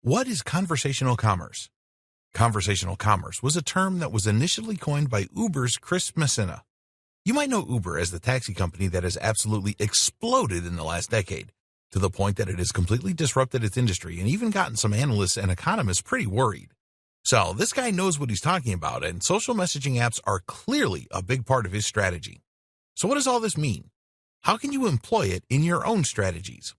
What is conversational commerce? Conversational commerce was a term that was initially coined by Uber's Chris Messina. You might know Uber as the taxi company that has absolutely exploded in the last decade, to the point that it has completely disrupted its industry and even gotten some analysts and economists pretty worried. So this guy knows what he's talking about, and social messaging apps are clearly a big part of his strategy. So what does all this mean? How can you employ it in your own strategies?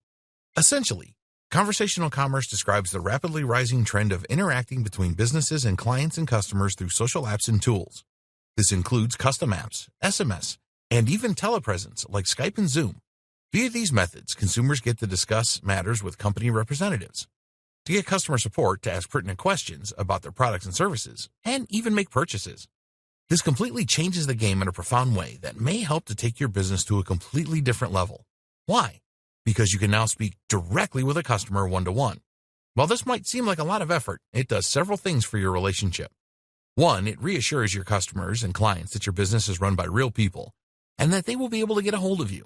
Essentially, conversational commerce describes the rapidly rising trend of interacting between businesses and clients and customers through social apps and tools. This includes custom apps, SMS, and even telepresence like Skype and Zoom. Via these methods, consumers get to discuss matters with company representatives, to get customer support to ask pertinent questions about their products and services, and even make purchases. This completely changes the game in a profound way that may help to take your business to a completely different level. Why? Because you can now speak directly with a customer one-to-one. While this might seem like a lot of effort, it does several things for your relationship. One, it reassures your customers and clients that your business is run by real people and that they will be able to get a hold of you.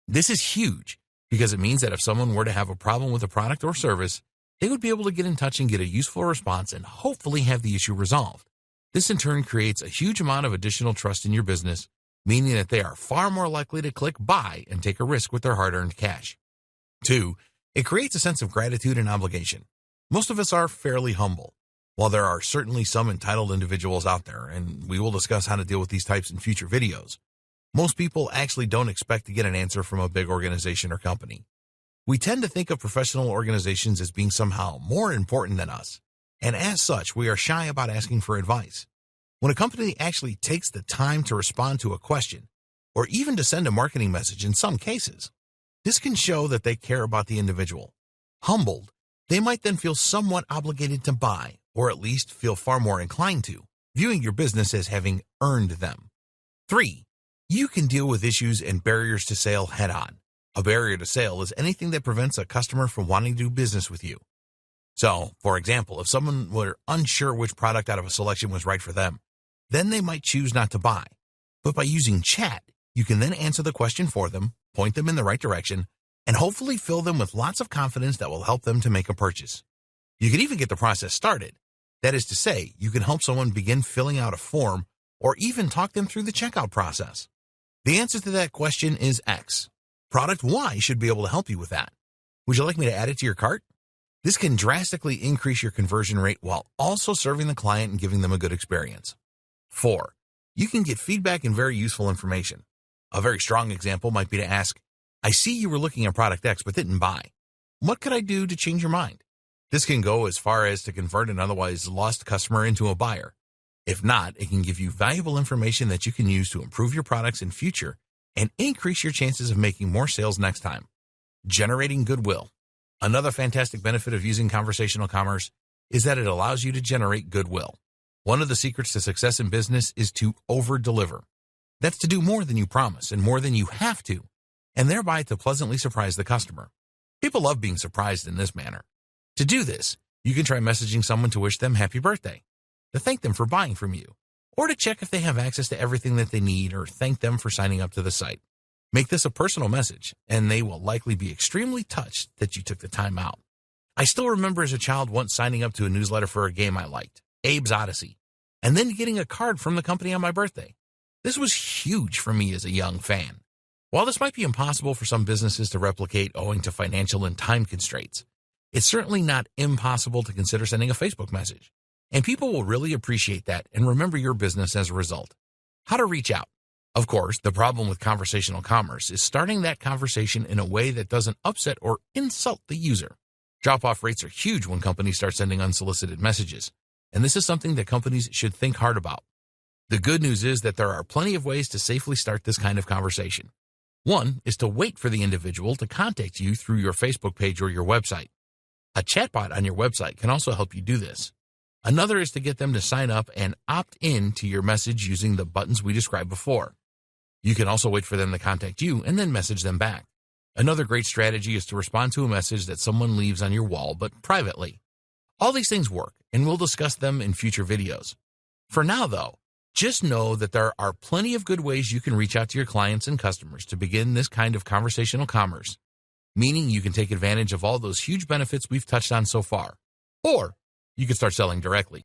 This is huge because it means that if someone were to have a problem with a product or service, they would be able to get in touch and get a useful response and hopefully have the issue resolved. This in turn creates a huge amount of additional trust in your business, meaning that they are far more likely to click buy and take a risk with their hard-earned cash. 2, it creates a sense of gratitude and obligation. Most of us are fairly humble. While there are certainly some entitled individuals out there, and we will discuss how to deal with these types in future videos, most people actually don't expect to get an answer from a big organization or company. We tend to think of professional organizations as being somehow more important than us, and as such, we are shy about asking for advice. When a company actually takes the time to respond to a question, or even to send a marketing message in some cases, this can show that they care about the individual. Humbled, they might then feel somewhat obligated to buy, or at least feel far more inclined to, viewing your business as having earned them. 3, you can deal with issues and barriers to sale head-on. A barrier to sale is anything that prevents a customer from wanting to do business with you. So, for example, if someone were unsure which product out of a selection was right for them, then they might choose not to buy. But by using chat, you can then answer the question for them, point them in the right direction, and hopefully fill them with lots of confidence that will help them to make a purchase. You can even get the process started. That is to say, you can help someone begin filling out a form or even talk them through the checkout process. The answer to that question is X. Product Y should be able to help you with that. Would you like me to add it to your cart? This can drastically increase your conversion rate while also serving the client and giving them a good experience. 4, you can get feedback and very useful information. A very strong example might be to ask, I see you were looking at product X but didn't buy. What could I do to change your mind? This can go as far as to convert an otherwise lost customer into a buyer. If not, it can give you valuable information that you can use to improve your products in future and increase your chances of making more sales next time. Generating goodwill. Another fantastic benefit of using conversational commerce is that it allows you to generate goodwill. One of the secrets to success in business is to over-deliver. That's to do more than you promise and more than you have to, and thereby to pleasantly surprise the customer. People love being surprised in this manner. To do this, you can try messaging someone to wish them happy birthday, to thank them for buying from you, or to check if they have access to everything that they need or thank them for signing up to the site. Make this a personal message, and they will likely be extremely touched that you took the time out. I still remember as a child once signing up to a newsletter for a game I liked, Abe's Odyssey, and then getting a card from the company on my birthday. This was huge for me as a young fan. While this might be impossible for some businesses to replicate owing to financial and time constraints, it's certainly not impossible to consider sending a Facebook message, and people will really appreciate that and remember your business as a result. How to reach out. Of course, the problem with conversational commerce is starting that conversation in a way that doesn't upset or insult the user. Drop-off rates are huge when companies start sending unsolicited messages, and this is something that companies should think hard about. The good news is that there are plenty of ways to safely start this kind of conversation. One is to wait for the individual to contact you through your Facebook page or your website. A chatbot on your website can also help you do this. Another is to get them to sign up and opt in to your message using the buttons we described before. You can also wait for them to contact you and then message them back. Another great strategy is to respond to a message that someone leaves on your wall, but privately. All these things work, and we'll discuss them in future videos. For now, though, just know that there are plenty of good ways you can reach out to your clients and customers to begin this kind of conversational commerce, meaning you can take advantage of all those huge benefits we've touched on so far. Or you could start selling directly.